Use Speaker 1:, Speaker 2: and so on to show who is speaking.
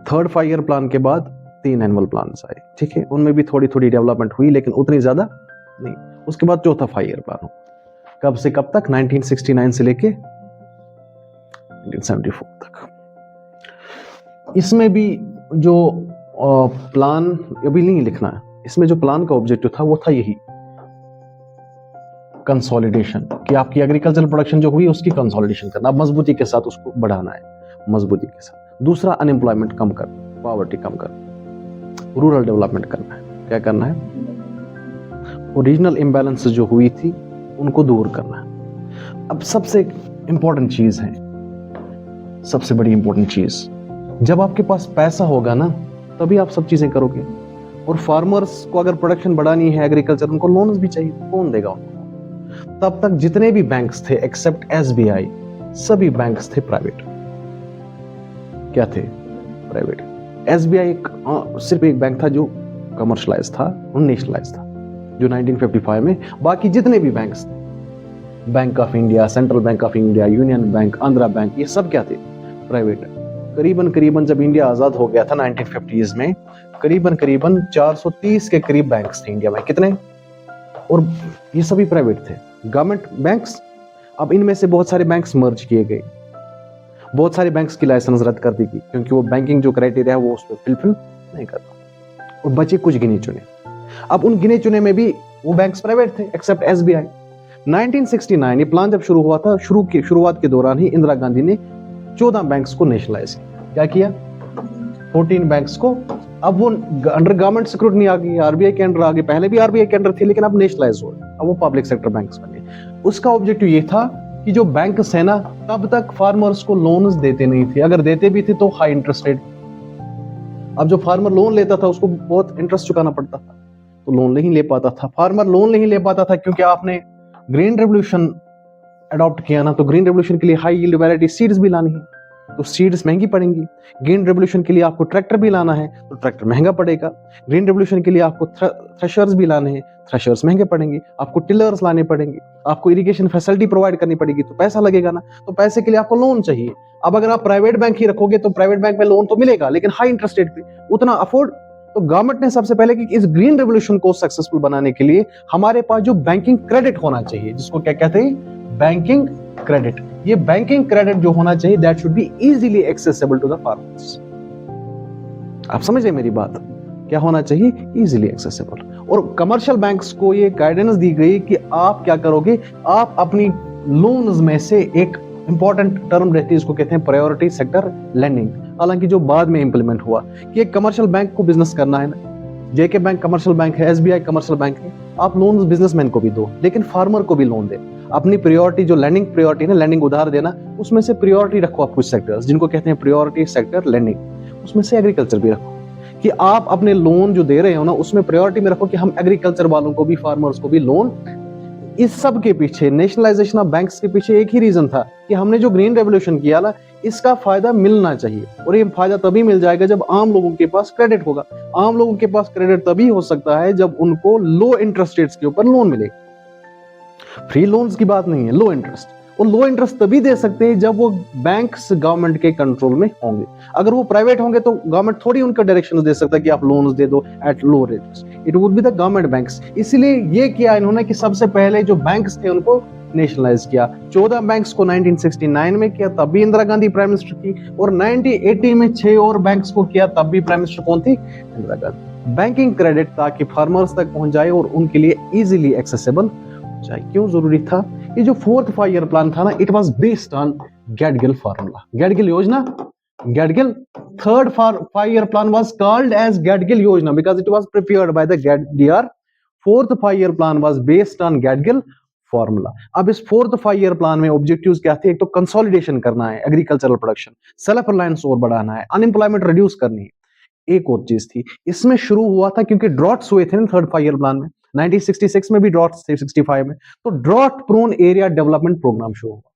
Speaker 1: Third 5 year plan के बाद 3 annual plan आए, ठीक है, उनमें भी थोड़ी थोड़ी डेवलपमेंट हुई लेकिन उतनी ज्यादा नहीं। उसके बाद चौथा 5 ईयर प्लान हो, कब से कब तक, 1969 से लेके 1974 तक। इसमें भी जो प्लान अभी नहीं लिखना है, इसमें जो प्लान का ऑब्जेक्टिव था वो था यही कंसोलिडेशन, कि आपकी एग्रीकल्चरल प्रोडक्शन जो हुई उसकी कंसोलिडेशन करना, मजबूती के साथ उसको बढ़ाना है, मजबूती के साथ। दूसरा अनएम्प्लॉयमेंट कम करना, पॉवर्टी कम करना, रूरल डेवलपमेंट करना है। क्या करना है? रीजनल इम्बैलेंस जो हुई थी उनको दूर करना है। अब सबसे इंपॉर्टेंट चीज है, सबसे बड़ी इंपॉर्टेंट चीज, जब आपके पास पैसा होगा ना तभी आप सब चीजें करोगे। और फार्मर्स को अगर प्रोडक्शन बढ़ानी है, एग्रीकल्चर, उनको लोन्स भी चाहिए, कौन देगा उनको? तब तक जितने भी बैंक्स थे एक्सेप्ट एसबीआई, सभी बैंक्स थे प्राइवेट। क्या थे? प्राइवेट। एसबीआई सिर्फ एक बैंक था जो कमर्शलाइज था और नेशनलाइज था, जो 1955 में। बाकी जितने भी बैंक्स थे, bank of India, central bank of India, union bank, Andhra bank, ये सब क्या थे? प्राइवेट। करीबन जब इंडिया आजाद हो गया था 1950s में, करीबन 430 के करीब बैंक्स थे इंडिया में। कितने? और ये सभी प्राइवेट थे, गवर्नमेंट बैंक्स। अब इनमें से बहुत सारे बैंक्स मर्ज किए गए, बहुत सारे बैंक्स की लाइसेंस रद्द कर दी गई, क्योंकि वो बैंकिंग जो क्राइटेरिया है वो उस पर फुलफिल नहीं करता, और बचे कुछ गिने चुने। अब उन गिने चुने में भी वो बैंक्स प्राइवेट थे एक्सेप्ट एसबीआई। 1969 ये प्लान जब शुरू हुआ था, शुरुआत के दौरान ही इंदिरा गांधी ने 14 बैंक्स को नेशनलाइज किया। क्या किया? 14 बैंक्स को। अब वो अंडर गवर्नमेंट सिक्योरिटी आ गई, आरबीआई के अंडर आ गए। पहले भी आरबीआई के अंडर थे लेकिन अब नेशनलाइज हो गए, अब वो पब्लिक सेक्टर बैंक्स बने। उसका ऑब्जेक्टिव ये था कि जो बैंक्स है ना, तब तक फार्मर्स को लोन्स देते नहीं थे, अगर देते भी थे तो हाई इंटरेस्ट रेट। अब जो फार्मर लोन लेता था उसको बहुत इंटरेस्ट चुकाना पड़ता था, तो लोन नहीं ले पाता था। फार्मर लोन नहीं ले पाता था क्योंकि आपने ग्रीन रेवोल्यूशन अडॉप्ट किया ना, तो ग्रीन रेवोल्यूशन के लिए हाई यील्ड वैरायटी सीड्स भी लानी है, तो सीड्स महंगी पड़ेंगी। ग्रीन रेवोल्यूशन के लिए आपको ट्रैक्टर भी लाना है, तो ट्रैक्टर महंगा पड़ेगा। ग्रीन रेवोल्यूशन के लिए आपको थ्रेशर्स भी लाने हैं, थ्रेशर्स महंगे पड़ेंगे। आपको टिलर्स लाने पड़ेंगे, आपको इरिगेशन फैसिलिटी प्रोवाइड करनी पड़ेगी, तो पैसा लगेगा ना, तो पैसे के लिए आपको लोन चाहिए। अब अगर आप प्राइवेट बैंक ही रखोगे तो प्राइवेट बैंक में लोन तो मिलेगा लेकिन हाई इंटरेस्ट रेट पे, उतना अफोर्ड। तो गवर्नमेंट ने सबसे पहले कि इस ग्रीन रेवोल्यूशन को सक्सेसफुल बनाने के लिए हमारे पास जो बैंकिंग क्रेडिट होना चाहिए, जिसको क्या कहते हैं? Banking credit. ये बैंकिंग क्रेडिट जो होना चाहिए that should be easily accessible to the farmers. आप समझ रहे मेरी बात? क्या होना चाहिए? Easily accessible. और कमर्शियल बैंक्स को ये गाइडेंस दी गई कि आप क्या करोगे, आप अपनी लोन्स में से एक इंपॉर्टेंट टर्म रहती है, इसको कहते हैं प्रायोरिटी सेक्टर लेंडिंग। हालांकि जो बाद में इंप्लीमेंट हुआ कि एक कमर्शियल बैंक को बिजनेस करना है ना, जेके बैंक कमर्शियल बैंक है, एसबीआई कमर्शियल बैंक है, आप लोन्स बिजनेसमैन को भी दो लेकिन फार्मर को भी लोन दे। अपनी प्रायोरिटी जो लैंडिंग प्रायोरिटी है ना, लैंडिंग उधार देना, उसमें से प्रायोरिटी रखो आप कुछ सेक्टर्स जिनको कहते हैं प्रायोरिटी सेक्टर लैंडिंग, उसमें से एग्रीकल्चर भी रखो, कि आप अपने लोन जो दे रहे हो ना उसमें प्रायोरिटी में रखो कि हम एग्रीकल्चर वालों को भी, फार्मर्स को भी लोन। इस सब के पीछे, नेशनलाइजेशन ऑफ बैंक्स के पीछे एक ही रीजन था कि हमने जो ग्रीन रेवोल्यूशन किया ना, इसका फायदा मिलना चाहिए। और ये फायदा तभी मिल जाएगा जब आम लोगों के पास क्रेडिट होगा। आम लोगों के पास क्रेडिट तभी हो सकता है जब उनको लो इंटरेस्ट रेट्स के ऊपर लोन मिले। फ्री लोन्स की बात नहीं है, लो इंटरेस्ट। और लो इंटरेस्ट तभी दे सकते हैं जब वो बैंक्स गवर्नमेंट के कंट्रोल में होंगे। अगर वो प्राइवेट होंगे तो गवर्नमेंट थोड़ी उनका डायरेक्शन दे सकता है कि आप लोन्स दे दो at low rates, it would be the government banks. इसलिए ये किया इन्होंने कि सबसे पहले जो बैंक्स थे उनको नेशनलाइज किया। 14 बैंक्स को 1969 में किया, तब भी इंदिरा गांधी प्राइम मिनिस्टर थी। और 1980 में 6 और बैंक्स को किया, तब भी प्राइम मिनिस्टर कौन थी? इंदिरा गांधी। बैंकिंग क्रेडिट ताकि फार्मर्स तक पहुंच जाए और उनके लिए इजीली एक्सेसिबल जाए। क्यों जरूरी था? ये जो 4th 5 ईयर प्लान था ना, it was based on Gadgil formula, Gadgil योजना। Gadgil 3rd 5 year plan was called as Gadgil योजना because it was prepared by the Gadgil. 4th 5 year plan was based on Gadgil formula. अब इस 4th 5 ईयर प्लान में ऑब्जेक्टिव्स क्या थे? एक तो कंसोलिडेशन करना है एग्रीकल्चरल प्रोडक्शन, सेल्फ रिलायंस और बढ़ाना है, अनएम्प्लॉयमेंट रिड्यूस करनी है। एक और चीज थी, इसमें शुरू हुआ था क्योंकि ड्रॉट्स हुए थे ना 3rd 5 ईयर प्लान में, 1966 में भी ड्रॉट्स थे, 65 में, तो drought prone area development programme शुरू हुआ।